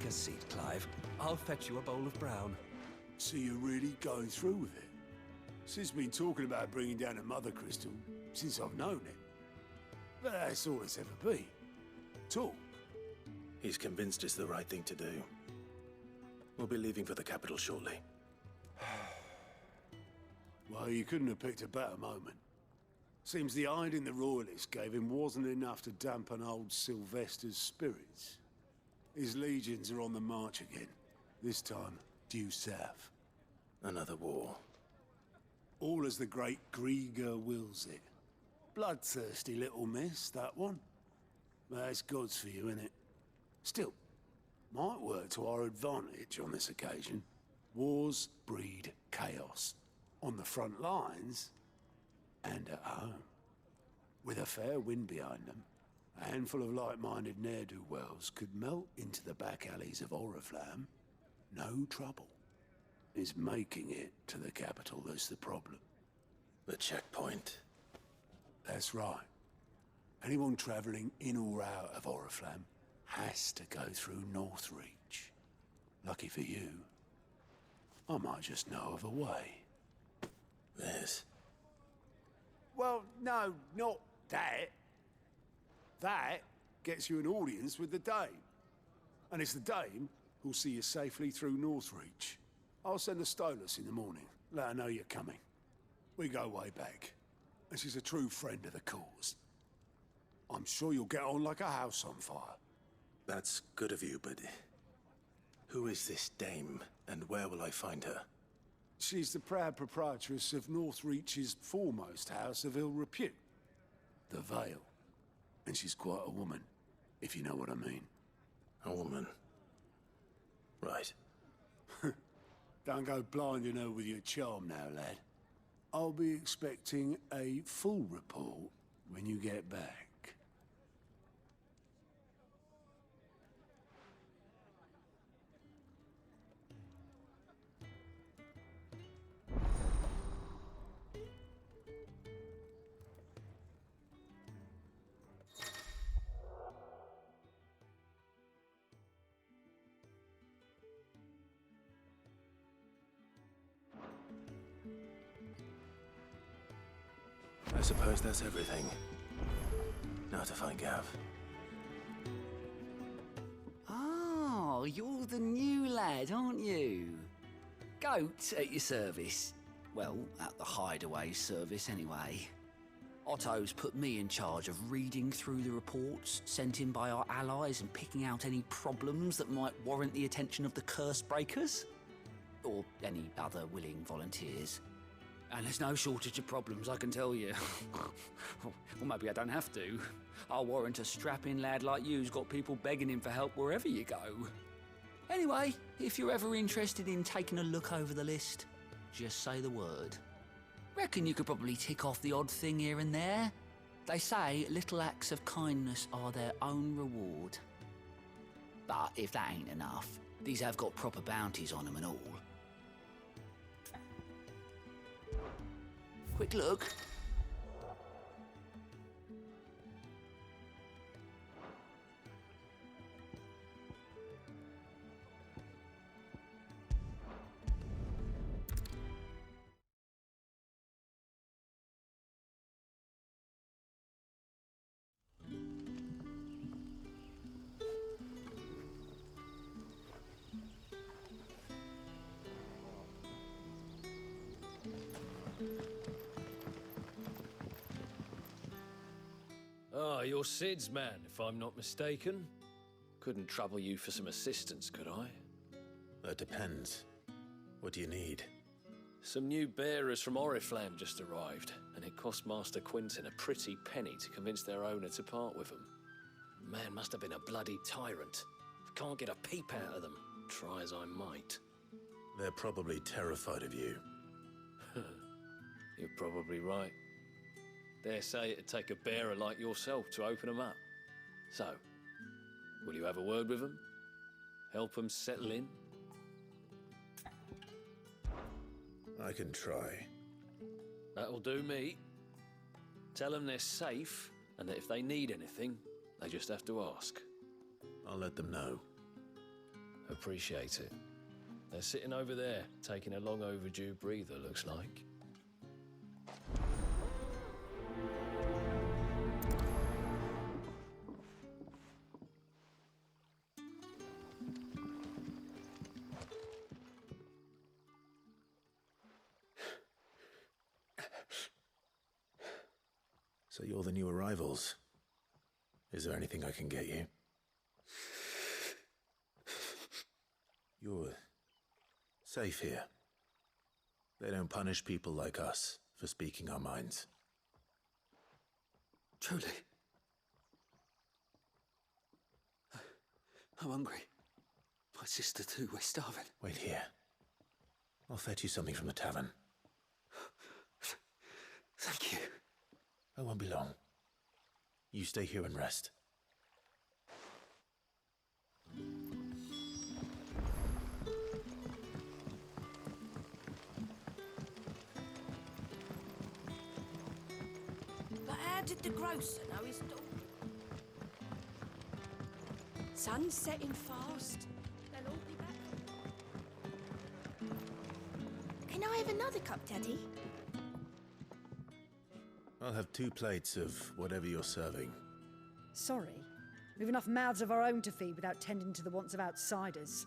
Take a seat, Clive. I'll fetch you a bowl of brown. So you're really going through with it? Sid's been talking about bringing down a mother crystal since I've known it. But that's all it's ever been. Talk. He's convinced it's the right thing to do. We'll be leaving for the capital shortly. Well, you couldn't have picked a better moment. Seems the hiding the Royalists gave him wasn't enough to dampen old Sylvester's spirits. His legions are on the march again, this time due south. Another war. All as the great Grieger wills it. Bloodthirsty little miss, that one. That's God's for you, innit? Still, might work to our advantage on this occasion. Wars breed chaos. On the front lines, and at home. With a fair wind behind them, a handful of like-minded ne'er-do-wells could melt into the back alleys of Oriflamme. No trouble. It's making it to the capital that's the problem. The checkpoint. That's right. Anyone travelling in or out of Oriflamme has to go through Northreach. Lucky for you, I might just know of a way. This. Well, no, not that. That gets you an audience with the Dame. And it's the Dame who'll see you safely through Northreach. I'll send a Stolas in the morning. Let her know you're coming. We go way back. And she's a true friend of the cause. I'm sure you'll get on like a house on fire. That's good of you, but... who is this dame, and where will I find her? She's the proud proprietress of Northreach's foremost house of ill repute, the Vale. And she's quite a woman, if you know what I mean. A woman. Right. Don't go blinding her with your charm now, lad. I'll be expecting a full report when you get back. I suppose that's everything. Now to find Gav. Oh, you're the new lad, aren't you? Goat at your service. Well, at the hideaway service anyway. Otto's put me in charge of reading through the reports sent in by our allies and picking out any problems that might warrant the attention of the curse breakers. Or any other willing volunteers. And there's no shortage of problems, I can tell you. Well, maybe I don't have to. I'll warrant a strapping lad like you's got people begging him for help wherever you go. Anyway, if you're ever interested in taking a look over the list, just say the word. Reckon you could probably tick off the odd thing here and there. They say little acts of kindness are their own reward. But if that ain't enough, these have got proper bounties on them and all. Quick look. Ah, you're Sid's man, if I'm not mistaken. Couldn't trouble you for some assistance, could I? That depends. What do you need? Some new bearers from Oriflamme just arrived, and it cost Master Quinton a pretty penny to convince their owner to part with them. Man must have been a bloody tyrant. I can't get a peep out of them, try as I might. They're probably terrified of you. You're probably right. Dare say it'd take a bearer like yourself to open them up. So, will you have a word with them? Help them settle in? I can try. That'll do me. Tell them they're safe, and that if they need anything, they just have to ask. I'll let them know. Appreciate it. They're sitting over there, taking a long overdue breather, looks like. So you're the new arrivals. Is there anything I can get you? You're safe here. They don't punish people like us for speaking our minds. Truly. I'm hungry. My sister too, we're starving. Wait here. I'll fetch you something from the tavern. Thank you. I won't be long. You stay here and rest. But how did the grocer know his daughter? Sun's setting fast. They'll all be back. Can I have another cup, Daddy? I'll have 2 plates of whatever you're serving. Sorry. We've enough mouths of our own to feed without tending to the wants of outsiders.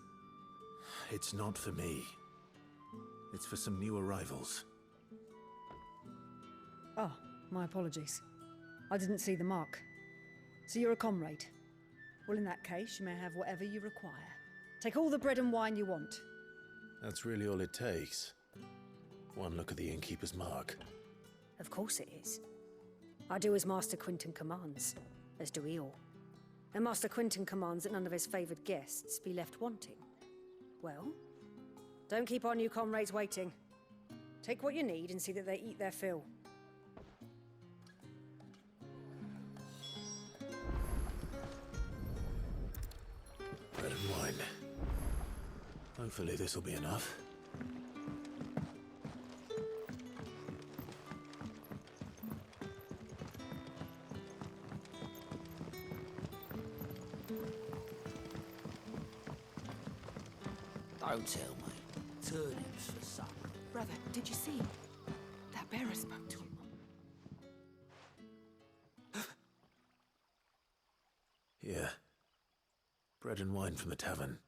It's not for me. It's for some new arrivals. Oh, my apologies. I didn't see the mark. So you're a comrade. Well, in that case, you may have whatever you require. Take all the bread and wine you want. That's really all it takes. One look at the innkeeper's mark. Of course it is. I do as Master Quinton commands, as do we all. And Master Quinton commands that none of his favoured guests be left wanting. Well, don't keep our new comrades waiting. Take what you need and see that they eat their fill. Bread and wine. Hopefully this'll be enough. Don't tell me. Turnips for supper. Brother, did you see? That bearer spoke to him. Here. Bread and wine from the tavern.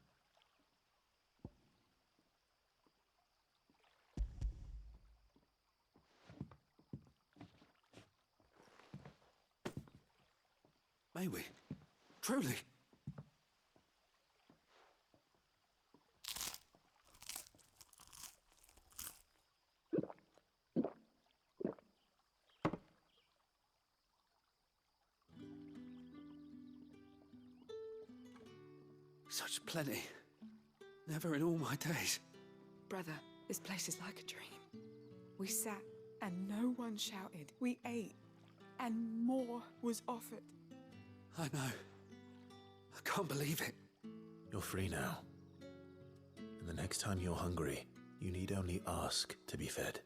May we? Truly? Such plenty. Never in all my days. Brother, this place is like a dream. We sat and no one shouted. We ate and more was offered. I know. I can't believe it. You're free now. And the next time you're hungry, you need only ask to be fed.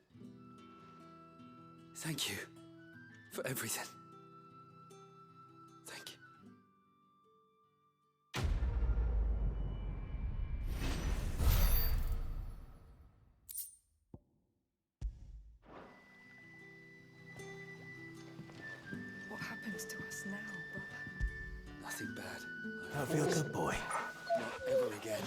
Thank you for everything. Thank you. What happens to us now, brother? Nothing bad. I feel good, boy. Not ever again.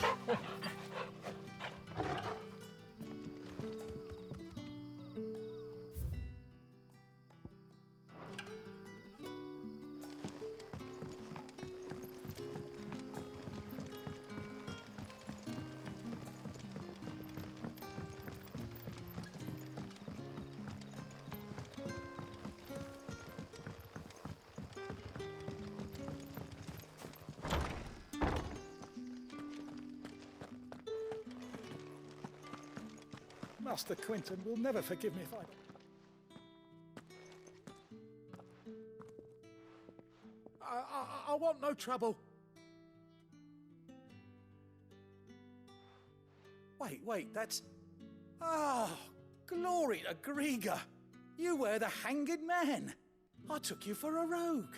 Master Quinton will never forgive me if I want no trouble. Wait, that's... Ah, glory to Grieger. You were the hanged man. I took you for a rogue.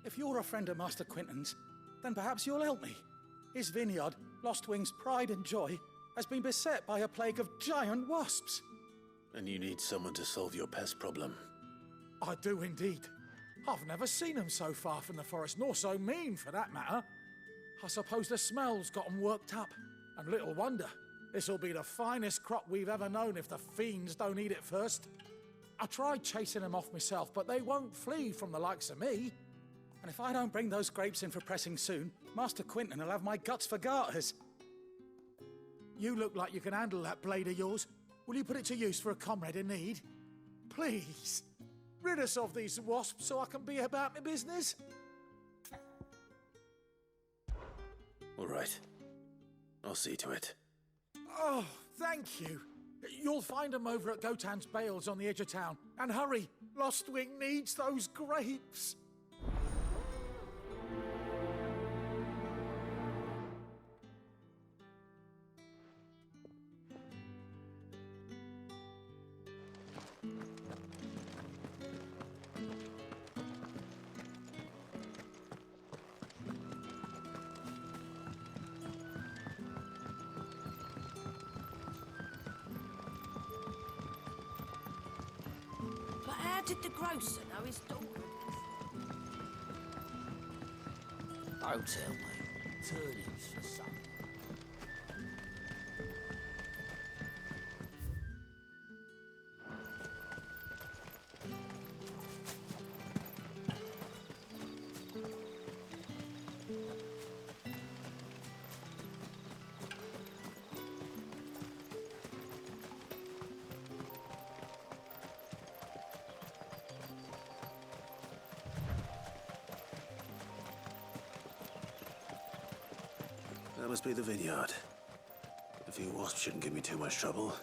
If you're a friend of Master Quinton's, then perhaps you'll help me. His vineyard Lostwing's pride and joy has been beset by a plague of giant wasps. And you need someone to solve your pest problem. I do indeed. I've never seen them so far from the forest, nor so mean for that matter. I suppose the smell's got them worked up. And little wonder. This'll be the finest crop we've ever known if the fiends don't eat it first. I tried chasing them off myself, but they won't flee from the likes of me. And if I don't bring those grapes in for pressing soon, Master Quinton will have my guts for garters. You look like you can handle that blade of yours. Will you put it to use for a comrade in need? Please, rid us of these wasps so I can be about my business. All right. I'll see to it. Oh, thank you. You'll find them over at Gotan's Bales on the edge of town. And hurry, Lostwing needs those grapes. But how did the grocer know his daughter? Don't tell me. Turnips for supper. That must be the vineyard. A few wasps shouldn't give me too much trouble.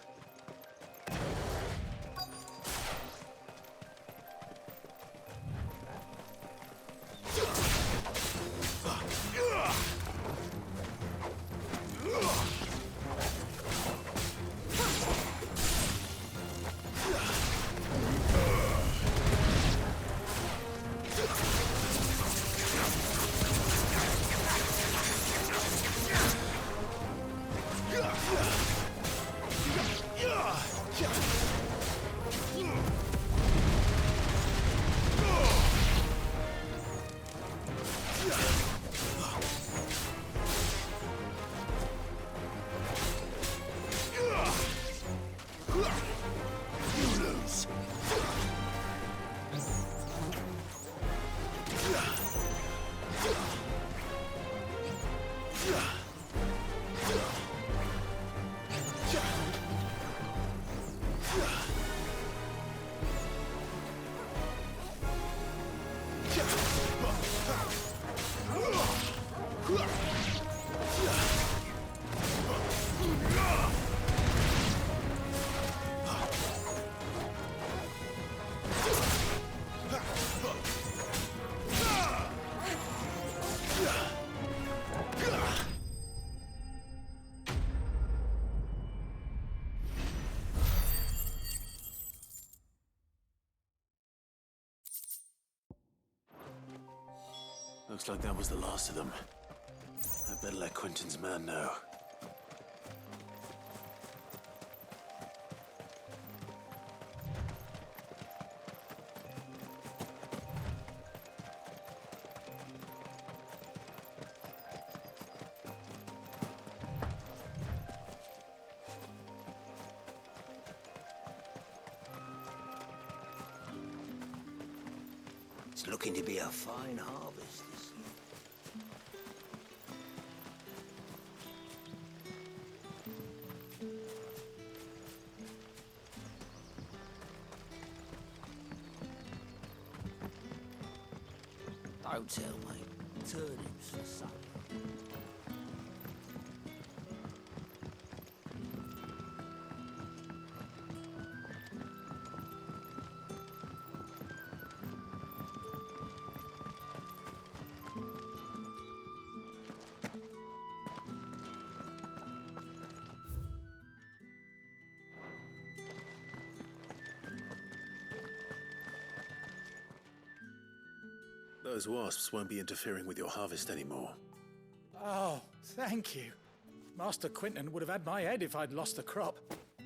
Looks like that was the last of them. I better let Quinton's man know. It's looking to be a fine harvest this year. Don't tell me. Turnips for supper. Those wasps won't be interfering with your harvest anymore. Oh, thank you. Master Quinton would have had my head if I'd lost the crop.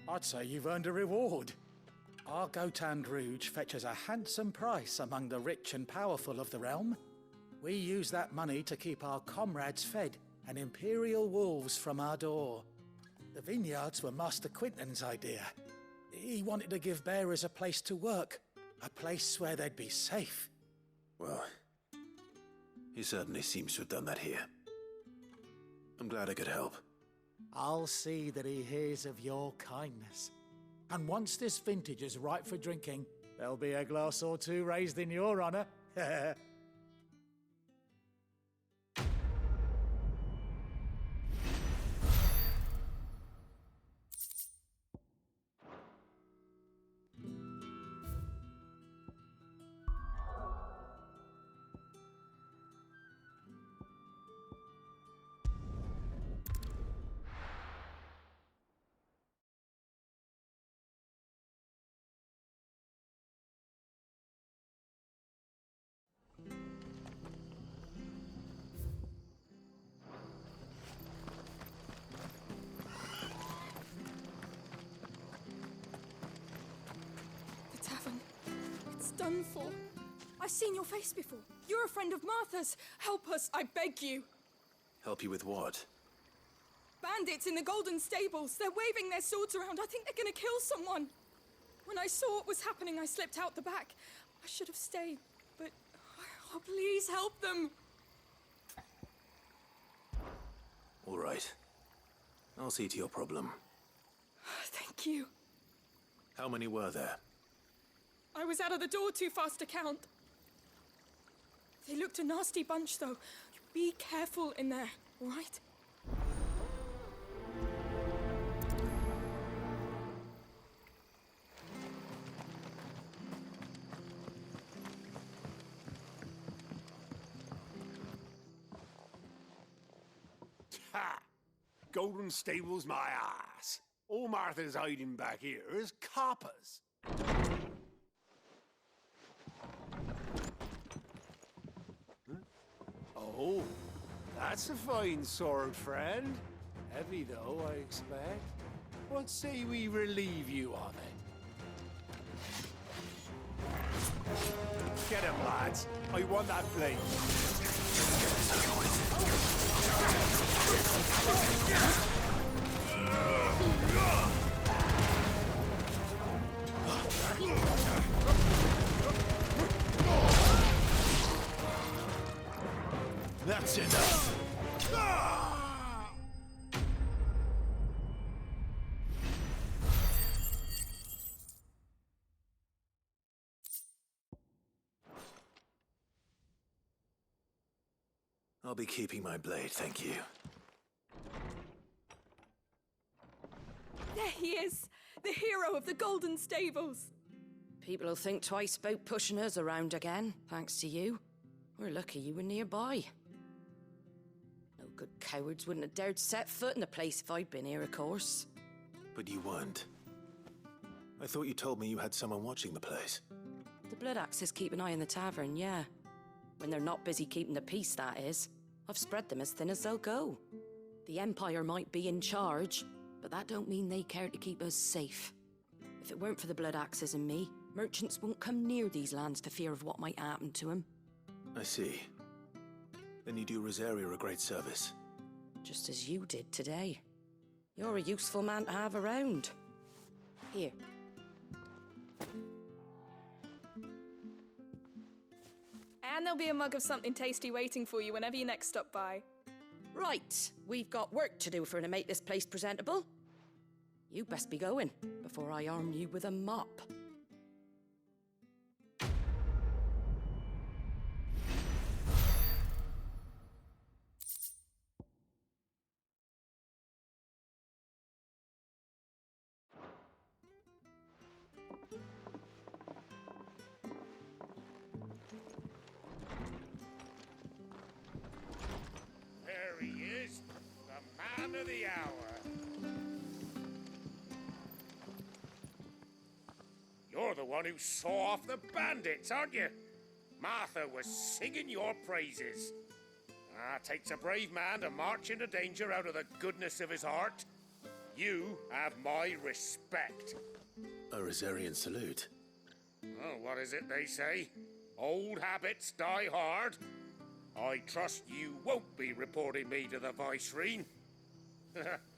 I'd say you've earned a reward. Our Gotand Rouge fetches a handsome price among the rich and powerful of the realm. We use that money to keep our comrades fed and imperial wolves from our door. The vineyards were Master Quinton's idea. He wanted to give bearers a place to work, a place where they'd be safe. Well, he certainly seems to have done that here. I'm glad I could help. I'll see that he hears of your kindness. And once this vintage is ripe for drinking, there'll be a glass or two raised in your honor. The tavern. It's done for. I've seen your face before. You're a friend of Martha's. Help us, I beg you. Help you with what? Bandits in the Golden Stables. They're waving their swords around. I think they're gonna kill someone. When I saw what was happening, I slipped out the back. I should have stayed, but... Oh, please help them. All right. I'll see to your problem. Thank you. How many were there? I was out of the door too fast to count. They looked a nasty bunch, though. Be careful in there, all right? Ha! Golden Stables my ass. All Martha's hiding back here is coppers. Huh? Oh, that's a fine sword, friend. Heavy, though, I expect. What say we relieve you of it? Get him, lads. I want that blade. That's enough! I'll be keeping my blade, thank you. There he is, the hero of the Golden Stables. People will think twice about pushing us around again, thanks to you. We're lucky you were nearby. No good cowards wouldn't have dared set foot in the place if I'd been here, of course. But you weren't. I thought you told me you had someone watching the place. The Blood Axes keep an eye on the tavern, yeah. When they're not busy keeping the peace, that is. I've spread them as thin as they'll go. The Empire might be in charge, but that don't mean they care to keep us safe. If it weren't for the Blood Axes and me, merchants won't come near these lands for fear of what might happen to them. I see. Then you do Rosaria a great service. Just as you did today. You're a useful man to have around. Here. And there'll be a mug of something tasty waiting for you whenever you next stop by. Right, we've got work to do for to make this place presentable. You best be going, before I arm you with a mop. There he is, the man of the hour. You're the one who saw off the bandits, aren't you? Martha was singing your praises. Takes a brave man to march into danger out of the goodness of his heart. You have my respect. A Rosarian salute. Oh, what is it they say? Old habits die hard. I trust you won't be reporting me to the Viceroy.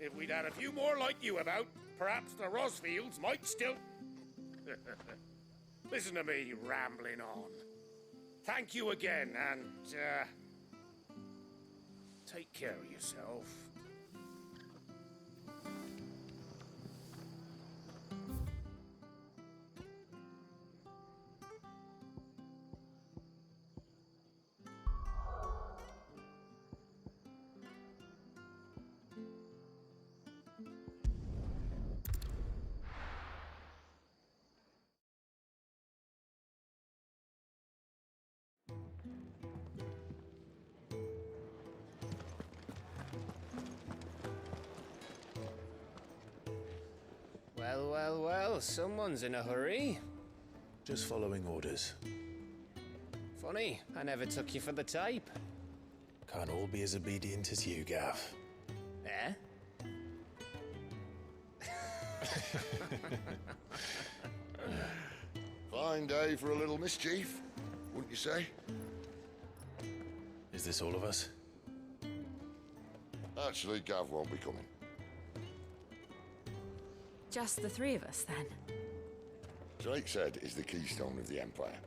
If we'd had a few more like you about, perhaps the Rosfields might still... Listen to me rambling on. Thank you again, and, take care of yourself. Well, someone's in a hurry. Just following orders. Funny, I never took you for the type. Can't all be as obedient as you, Gav. Eh? Fine day for a little mischief, wouldn't you say? Is this all of us? Actually, Gav won't be coming. Just the three of us, then? Drake's Head is the keystone of the Empire.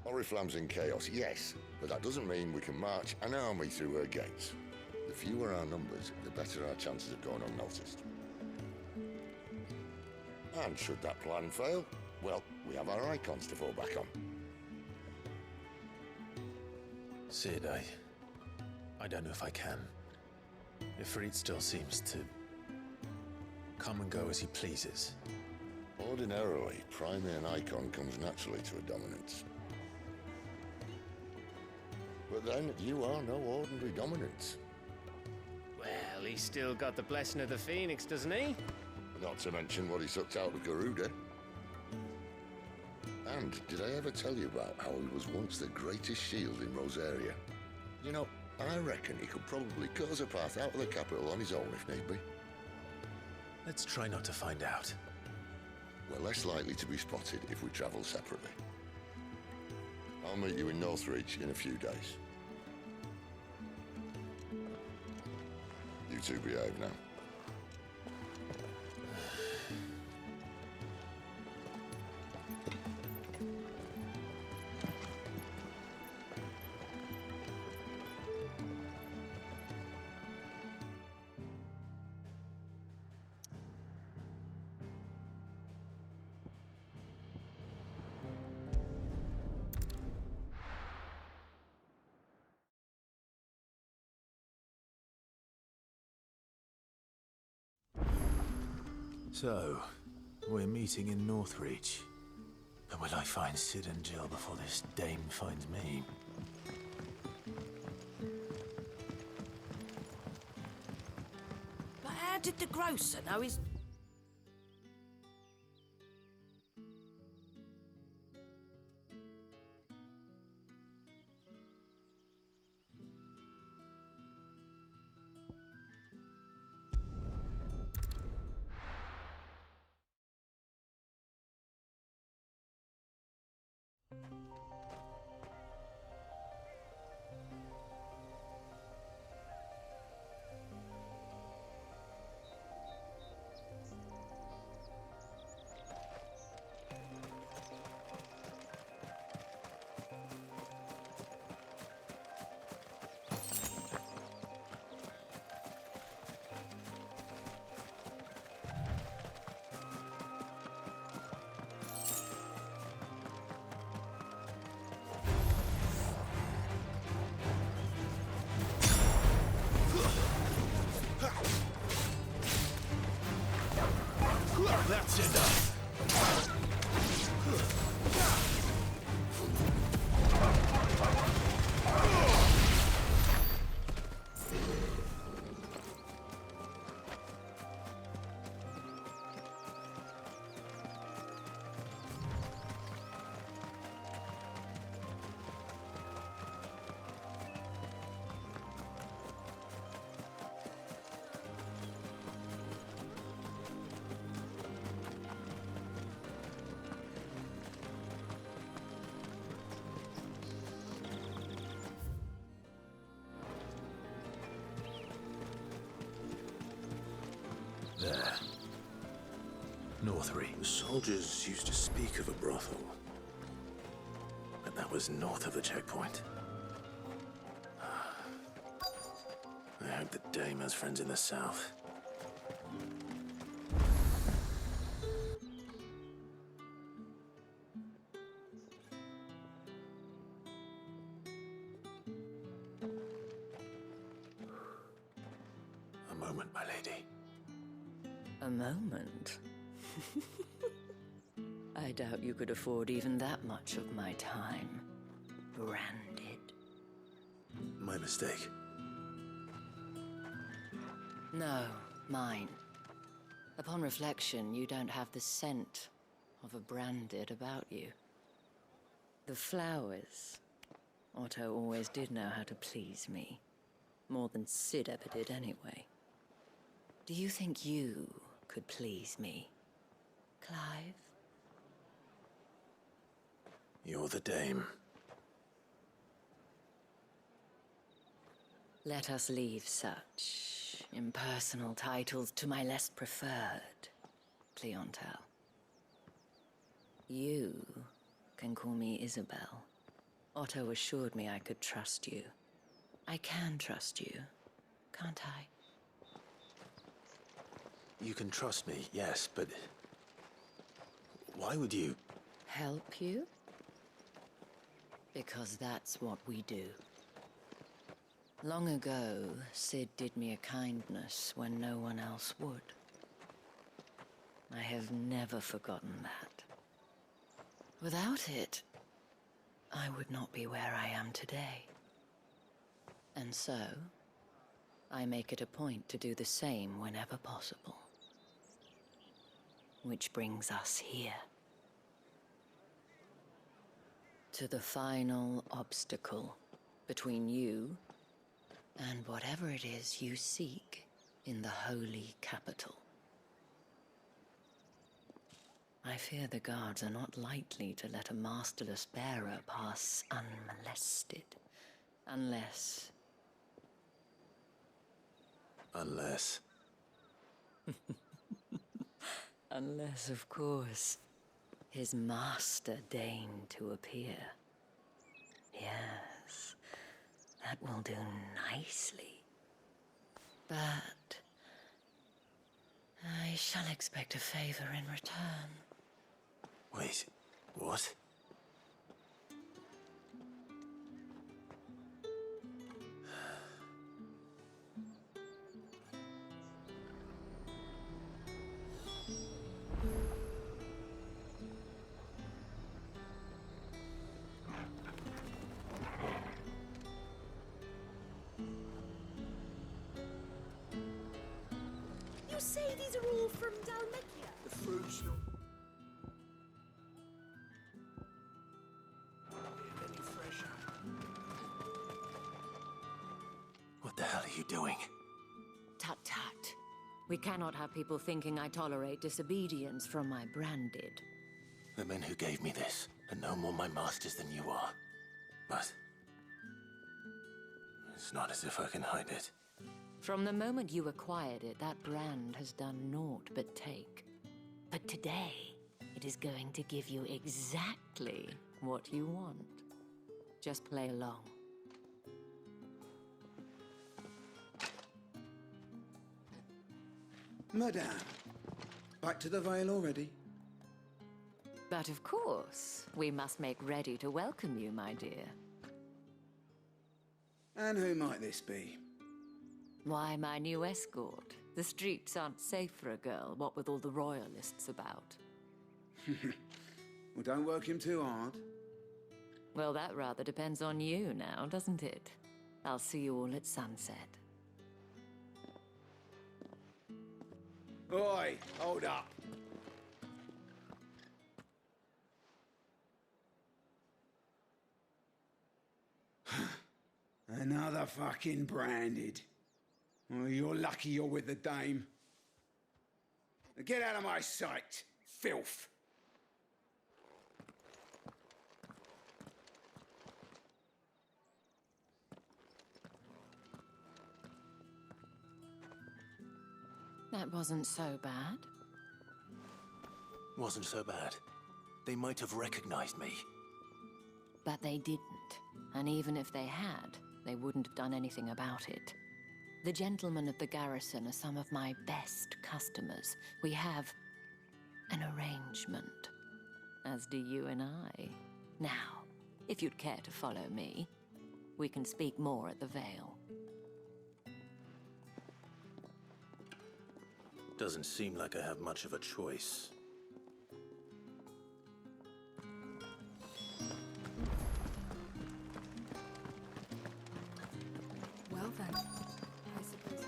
Oriflamme's in chaos, yes, but that doesn't mean we can march an army through her gates. The fewer our numbers, the better our chances of going unnoticed. And should that plan fail, well, we have our icons to fall back on. Sid, I don't know if I can. Ifrit still seems to come and go as he pleases. Ordinarily, priming an icon comes naturally to a dominance. But then, you are no ordinary dominance. Well, he's still got the blessing of the Phoenix, doesn't he? Not to mention what he sucked out of Garuda. And did I ever tell you about how he was once the greatest shield in Rosaria? You know, I reckon he could probably cut us a path out of the capital on his own if need be. Let's try not to find out. We're less likely to be spotted if we travel separately. I'll meet you in Northreach in a few days. You two behave now. So, we're meeting in Northreach. But will I find Sid and Jill before this dame finds me? But how did the grocer know his... or three. The soldiers used to speak of a brothel. But that was north of the checkpoint. I hope the dame has friends in the south. A moment, my lady. A moment? I doubt you could afford even that much of my time. Branded. My mistake. No, mine. Upon reflection, you don't have the scent of a branded about you. The flowers. Otto always did know how to please me. More than Sid ever did anyway. Do you think you could please me, Clive? You're the dame. Let us leave such impersonal titles to my less preferred clientele. You can call me Isabel. Otto assured me I could trust you. I can trust you, can't I? You can trust me, yes, but... why would you... Help you? Because that's what we do. Long ago, Sid did me a kindness when no one else would. I have never forgotten that. Without it, I would not be where I am today. And so, I make it a point to do the same whenever possible. Which brings us here. To the final obstacle between you and whatever it is you seek in the holy capital. I fear the guards are not likely to let a masterless bearer pass unmolested. Unless... Unless... Unless, of course, his master deigned to appear. Yes, that will do nicely. But I shall expect a favor in return. Wait, what? You say these are all from Dalmatia? The fruit's not any fresher. What the hell are you doing? Tut tut. We cannot have people thinking I tolerate disobedience from my branded. The men who gave me this are no more my masters than you are. But... it's not as if I can hide it. From the moment you acquired it, that brand has done naught but take. But today, it is going to give you exactly what you want. Just play along. Madame, back to the Vale already? But of course, we must make ready to welcome you, my dear. And who might this be? Why, my new escort. The streets aren't safe for a girl, what with all the royalists about. Well, don't work him too hard. Well, that rather depends on you now, doesn't it? I'll see you all at sunset. Oi, hold up. Another fucking branded. Well, you're lucky you're with the dame. Now get out of my sight, filth. That wasn't so bad. Wasn't so bad. They might have recognized me. But they didn't. And even if they had, they wouldn't have done anything about it. The gentlemen of the garrison are some of my best customers. We have an arrangement, as do you and I. Now, if you'd care to follow me, we can speak more at the Vale. Doesn't seem like I have much of a choice. Well then, I suppose.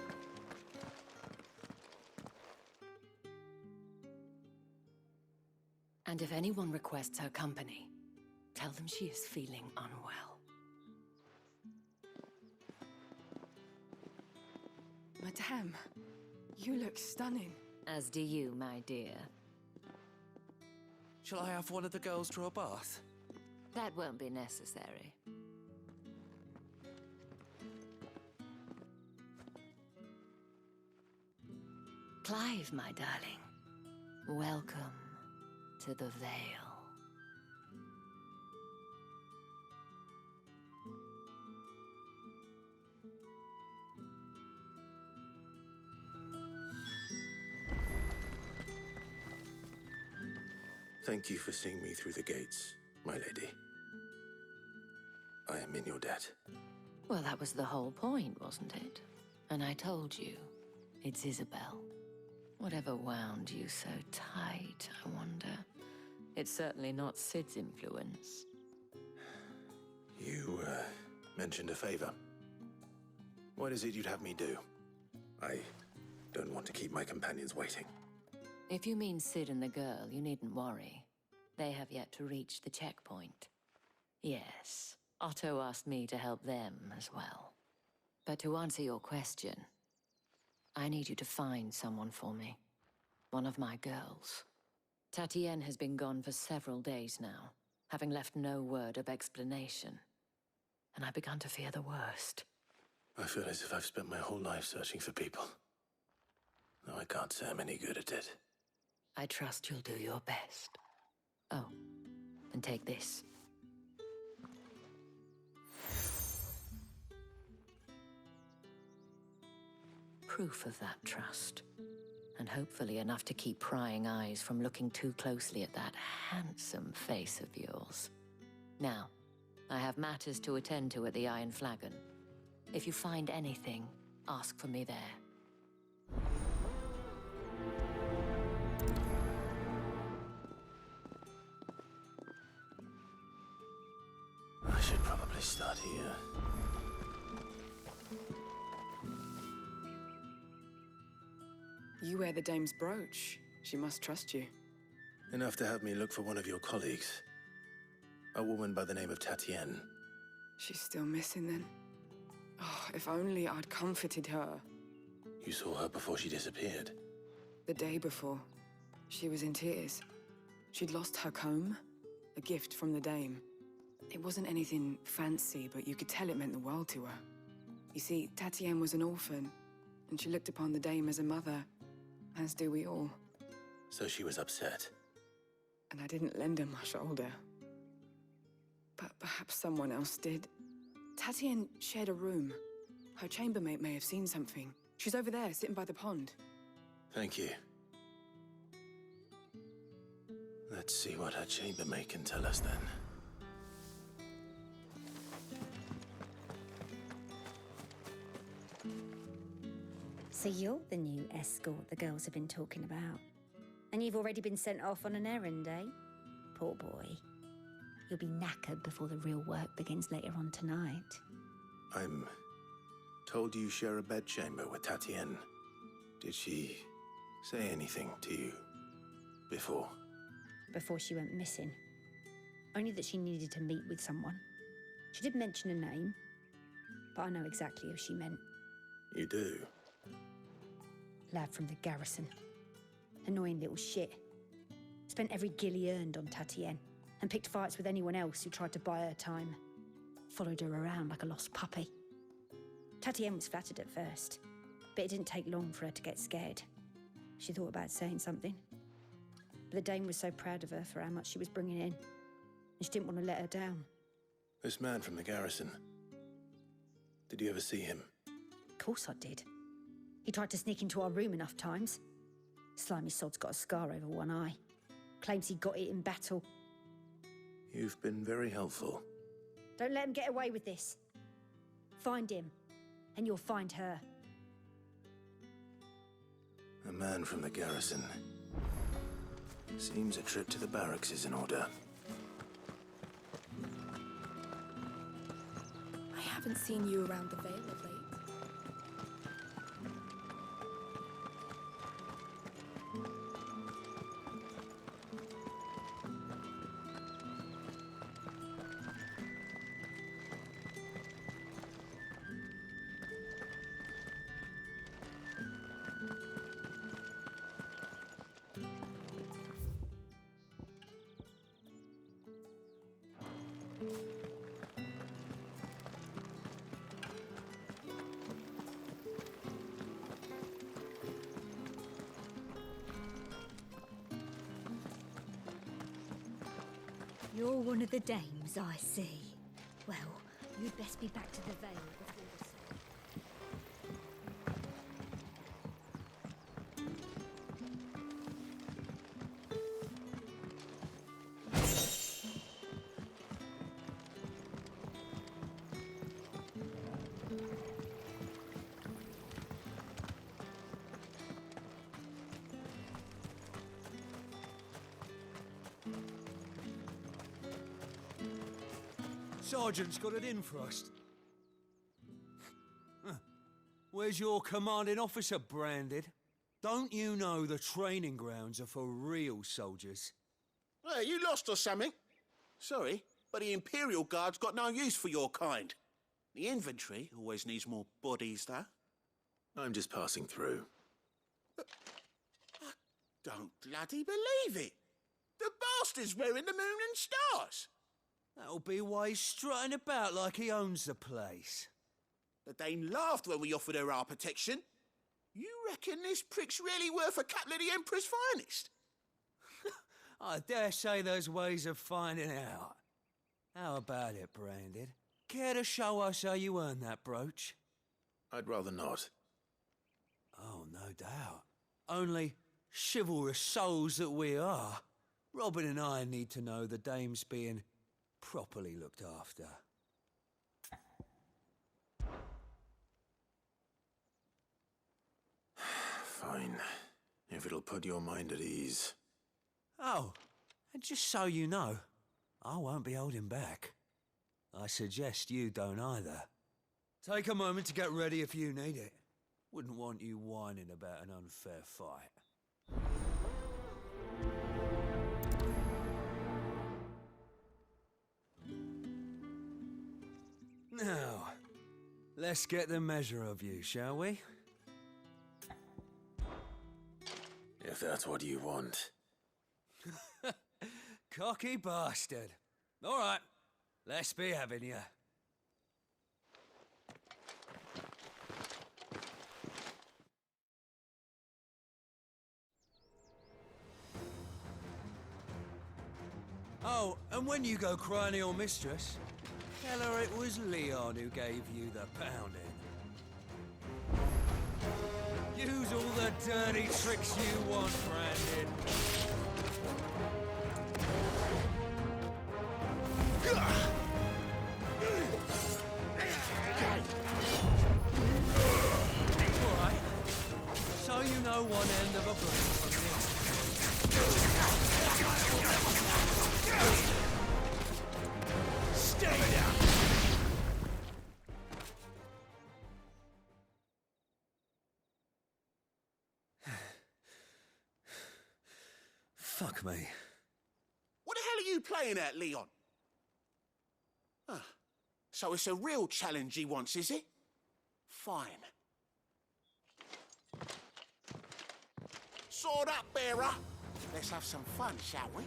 And if anyone requests her company, tell them she is feeling unwell. Madame, you look stunning. As do you, my dear. Shall I have one of the girls draw a bath? That won't be necessary. Clive, my darling. Welcome to the Vale. Thank you for seeing me through the gates, my lady. I am in your debt. Well, that was the whole point, wasn't it? And I told you, it's Isabel. Whatever wound you so tight, I wonder. It's certainly not Sid's influence. You, mentioned a favor. What is it you'd have me do? I don't want to keep my companions waiting. If you mean Sid and the girl, you needn't worry. They have yet to reach the checkpoint. Yes, Otto asked me to help them as well. But to answer your question, I need you to find someone for me. One of my girls. Tatienne has been gone for several days now, having left no word of explanation. And I've begun to fear the worst. I feel as if I've spent my whole life searching for people. Though I can't say I'm any good at it. I trust you'll do your best. Oh, and take this. Proof of that trust. And hopefully enough to keep prying eyes from looking too closely at that handsome face of yours. Now, I have matters to attend to at the Iron Flagon. If you find anything, ask for me there. I should probably start here. You wear the dame's brooch. She must trust you. Enough to have me look for one of your colleagues. A woman by the name of Tatienne. She's still missing then? Oh, if only I'd comforted her. You saw her before she disappeared. The day before, she was in tears. She'd lost her comb, a gift from the dame. It wasn't anything fancy, but you could tell it meant the world to her. You see, Tatienne was an orphan, and she looked upon the dame as a mother, as do we all. So she was upset. And I didn't lend her my shoulder. But perhaps someone else did. Tatienne shared a room. Her chambermaid may have seen something. She's over there, sitting by the pond. Thank you. Let's see what her chambermaid can tell us then. So you're the new escort the girls have been talking about. And you've already been sent off on an errand, eh? Poor boy. You'll be knackered before the real work begins later on tonight. I'm told you share a bedchamber with Tatienne. Did she say anything to you before? Before she went missing. Only that she needed to meet with someone. She did mention a name, but I know exactly who she meant. You do? Lad from the garrison. Annoying little shit. Spent every guil he earned on Tatienne, and picked fights with anyone else who tried to buy her time. Followed her around like a lost puppy. Tatienne was flattered at first, but it didn't take long for her to get scared. She thought about saying something. But the Dame was so proud of her for how much she was bringing in, and she didn't want to let her down. This man from the garrison. Did you ever see him? Of course I did. He tried to sneak into our room enough times. Slimy sod's got a scar over one eye. Claims he got it in battle. You've been very helpful. Don't let him get away with this. Find him, and you'll find her. A man from the garrison. Seems a trip to the barracks is in order. I haven't seen you around the Vale of late. You're one of the dames, I see. Well, you'd best be back to the Vale before the sun. Sergeant's got it in for us. Where's your commanding officer branded? Don't you know the training grounds are for real soldiers? Hey, you lost or something? Sorry, but the Imperial Guard's got no use for your kind. The infantry always needs more bodies, though. I'm just passing through. I don't bloody believe it. The bastard's wearing the moon and stars. That'll be why he's strutting about like he owns the place. The Dame laughed when we offered her our protection. You reckon this prick's really worth a couple of the Emperor's finest? I dare say there's ways of finding out. How about it, Branded? Care to show us how you earned that brooch? I'd rather not. Oh, no doubt. Only chivalrous souls that we are, Robin and I need to know the Dame's being properly looked after. Fine. If it'll put your mind at ease. Oh, and just so you know, I won't be holding back. I suggest you don't either. Take a moment to get ready if you need it. Wouldn't want you whining about an unfair fight. Now, let's get the measure of you, shall we? If that's what you want. Cocky bastard. All right, let's be having you. Oh, and when you go crying to your mistress, tell her it was Leon who gave you the pounding. Use all the dirty tricks you want, Brandon. Alright. So you know one end of a blade from the other. Stay down! Fuck me. What the hell are you playing at, Leon? Ah, so it's a real challenge he wants, is it? Fine. Sword up, bearer. Let's have some fun, shall we?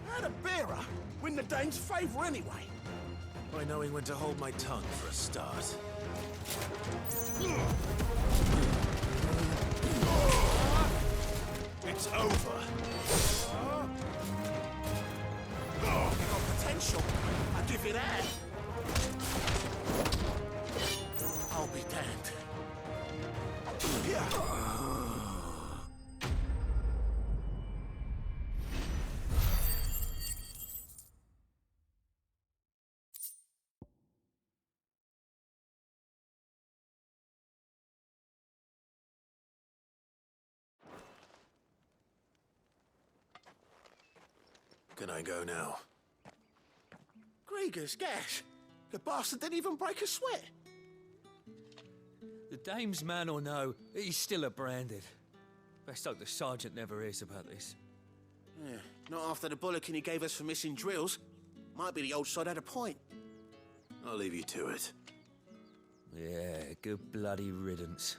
How'd a bearer win the Dane's favour anyway? By knowing when to hold my tongue for a start. It's over. You got potential. I give you that. I'll be damned. Can I go now? Grieger's gas. The bastard didn't even break a sweat. The dame's man or no, he's still a branded. Best hope the sergeant never hears about this. Yeah, not after the bullocking he gave us for missing drills. Might be the old sod had a point. I'll leave you to it. Yeah, good bloody riddance.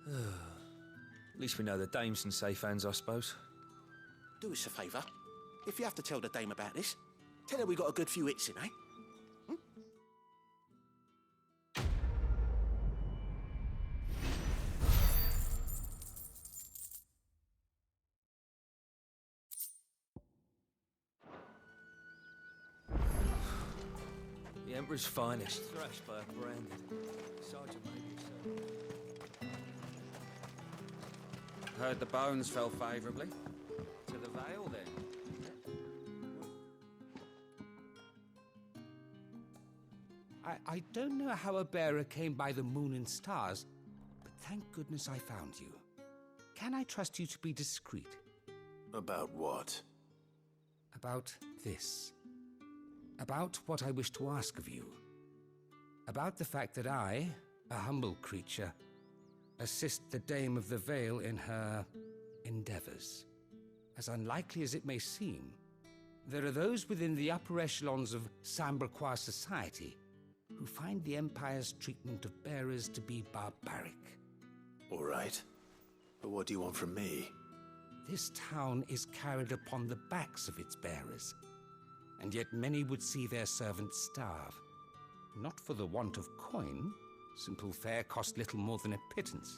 At least we know the dame's in safe hands, I suppose. Do us a favour. If you have to tell the dame about this, tell her we got a good few hits in, eh? The Emperor's finest, thrashed by a branded. Sergeant maybe so. Heard the bones fell favourably. To the Vale, then. I don't know how a bearer came by the moon and stars, but thank goodness I found you. Can I trust you to be discreet? About what? About this. About what I wish to ask of you. About the fact that I, a humble creature, assist the Dame of the Vale in her endeavors. As unlikely as it may seem, there are those within the upper echelons of Samberquois society who find the Empire's treatment of bearers to be barbaric. All right. But what do you want from me? This town is carried upon the backs of its bearers, and yet many would see their servants starve. Not for the want of coin, simple fare cost little more than a pittance,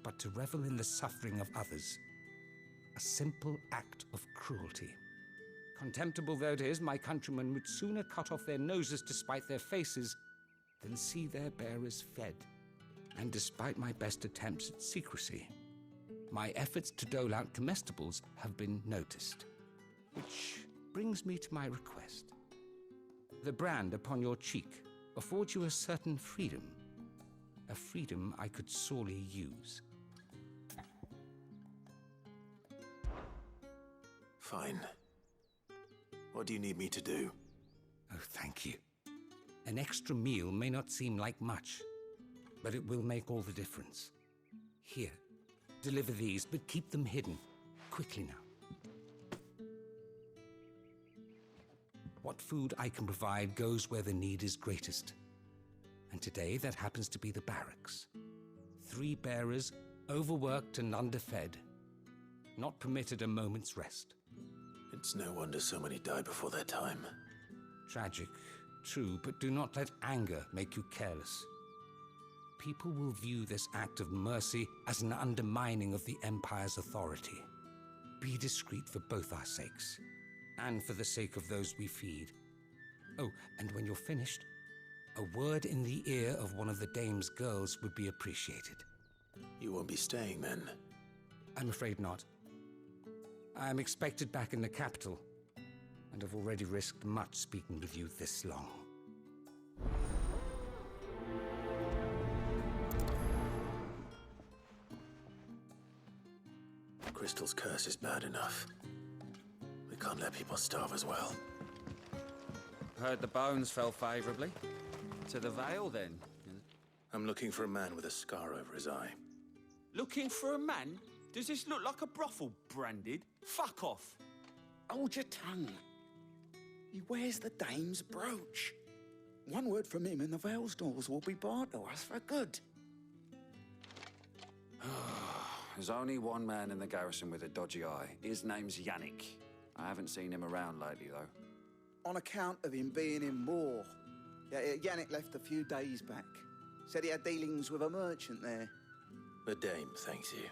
but to revel in the suffering of others, a simple act of cruelty. Contemptible though it is, my countrymen would sooner cut off their noses to spite their faces than see their bearers fed. And despite my best attempts at secrecy, my efforts to dole out comestibles have been noticed. Which brings me to my request. The brand upon your cheek affords you a certain freedom, a freedom I could sorely use. Fine. What do you need me to do? Oh, thank you. An extra meal may not seem like much, but it will make all the difference. Here, deliver these, but keep them hidden. Quickly now. What food I can provide goes where the need is greatest. And today, that happens to be the barracks. 3 bearers, overworked and underfed, not permitted a moment's rest. It's no wonder so many die before their time. Tragic, true, but do not let anger make you careless. People will view this act of mercy as an undermining of the Empire's authority. Be discreet for both our sakes, and for the sake of those we feed. Oh, and when you're finished, a word in the ear of one of the Dame's girls would be appreciated. You won't be staying then? I'm afraid not. I am expected back in the capital, and have already risked much speaking with you this long. Crystal's curse is bad enough. We can't let people starve as well. Heard the bones fell favourably. To the Vale, then. I'm looking for a man with a scar over his eye. Looking for a man? Does this look like a brothel, branded? Fuck off. Hold your tongue. He wears the Dame's brooch. One word from him and the Vale's doors will be barred to us for good. There's only one man in the garrison with a dodgy eye. His name's Yannick. I haven't seen him around lately, though. On account of him being in war. Yannick left a few days back. Said he had dealings with a merchant there. The Dame thanks you.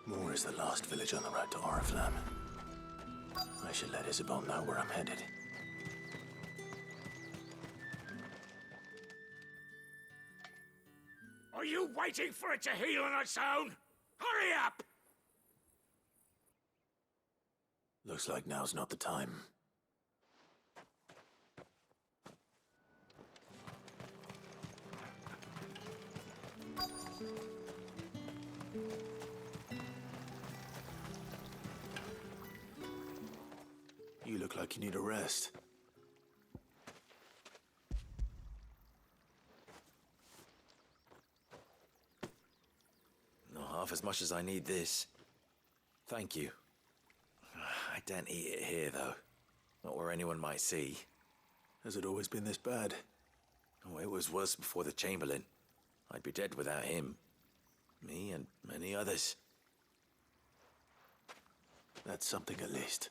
Moore is the last village on the road to Oriflamme. I should let Isabel know where I'm headed. Are you waiting for it to heal on its own? Hurry up! Looks like now's not the time. You look like you need a rest. Not half as much as I need this. Thank you. I daren't eat it here, though. Not where anyone might see. Has it always been this bad? Oh, it was worse before the Chamberlain. I'd be dead without him. Me and many others. That's something at least.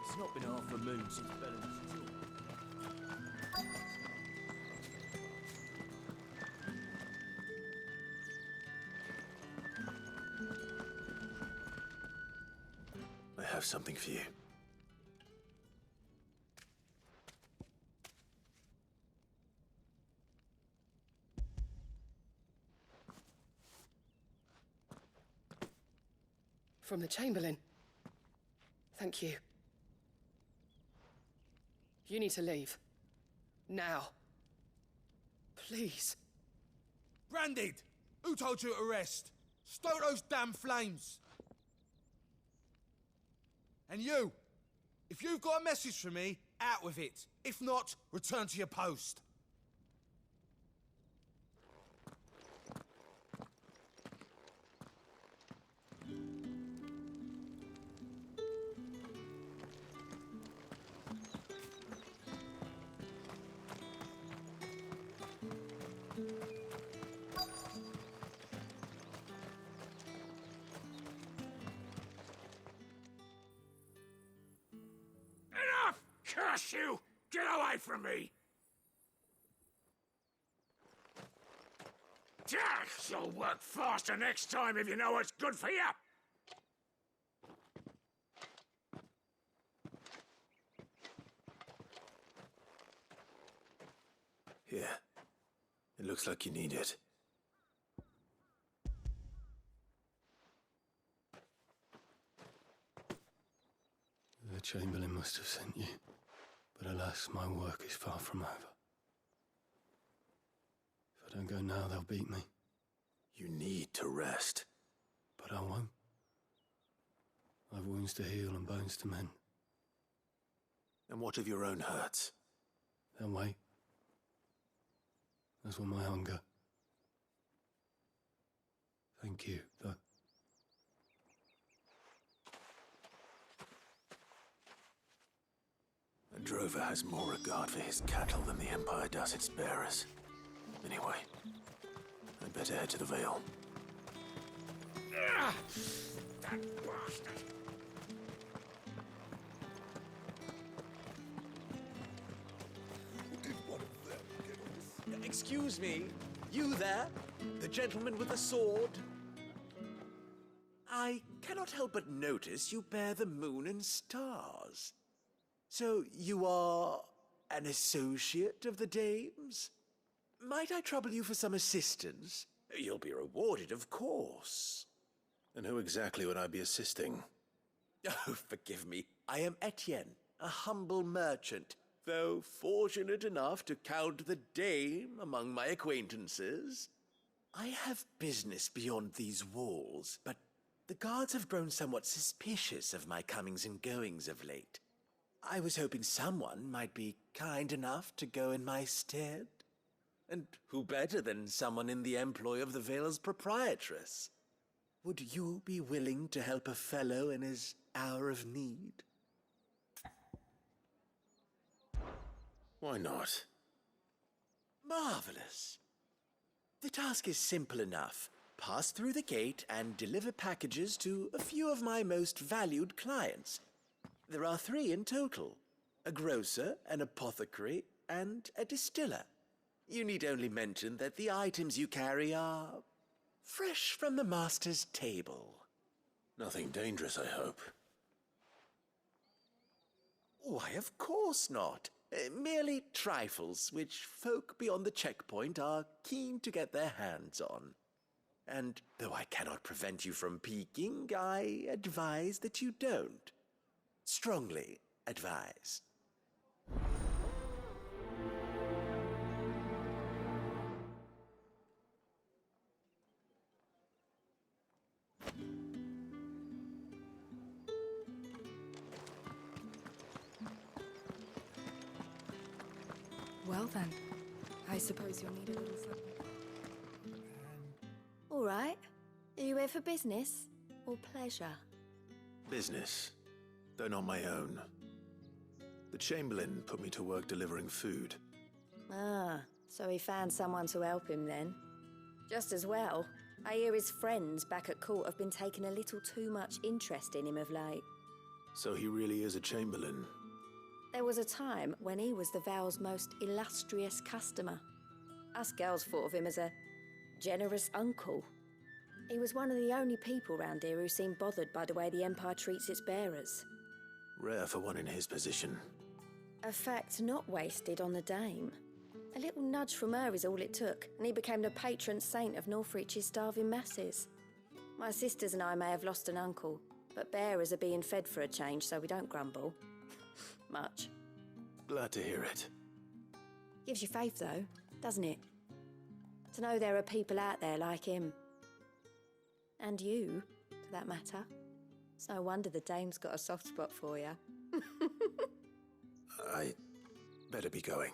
It's not been half a moon since Bellen's I have something for you. From the Chamberlain. Thank you. You need to leave. Now. Please. Branded! Who told you to rest? Stoke those damn flames! And you! If you've got a message for me, out with it. If not, return to your post. Enough! Curse you! Get away from me! You'll work faster next time if you know what's good for you! Here. It looks like you need it. The Chamberlain must have sent you, but alas, my work is far from over. If I don't go now, they'll beat me. You need to rest. But I won't. I've wounds to heal and bones to mend. And what of your own hurts? They'll wait. As will my hunger. Thank you, though. A drover has more regard for his cattle than the Empire does its bearers. Anyway, I'd better head to the Vale. That bastard! Excuse me, you there? The gentleman with the sword? I cannot help but notice you bear the moon and stars. So you are an associate of the dame's? Might I trouble you for some assistance? You'll be rewarded, of course. And who exactly would I be assisting? Oh, forgive me. I am Etienne, a humble merchant, though fortunate enough to count the dame among my acquaintances. I have business beyond these walls, but The guards have grown somewhat suspicious of my comings and goings of late. I was hoping someone might be kind enough to go in my stead. And who better than someone in the employ of the Vale's proprietress? Would you be willing to help a fellow in his hour of need? Why not? Marvelous. The task is simple enough. Pass through the gate and deliver packages to a few of my most valued clients. There are 3 in total: a grocer, an apothecary, and a distiller. You need only mention that the items you carry are fresh from the master's table. Nothing dangerous, I hope. Why, of course not. Merely trifles which folk beyond the checkpoint are keen to get their hands on. And though I cannot prevent you from peeking, I advise that you don't. Strongly advise. Well then, I suppose you'll need a little something. All right. Are you here for business or pleasure? Business, though not my own. The Chamberlain put me to work delivering food. Ah, so he found someone to help him then. Just as well. I hear his friends back at court have been taking a little too much interest in him of late. So he really is a Chamberlain. There was a time when he was the Val's most illustrious customer. Us girls thought of him as a generous uncle. He was one of the only people round here who seemed bothered by the way the Empire treats its bearers. Rare for one in his position. A fact not wasted on the Dame. A little nudge from her is all it took, and he became the patron saint of Northreach's starving masses. My sisters and I may have lost an uncle, but bearers are being fed for a change, so we don't grumble. Much. Glad to hear it. Gives you faith, though, doesn't it? To know there are people out there like him. And you, for that matter. It's no wonder the Dame's got a soft spot for you. I better be going.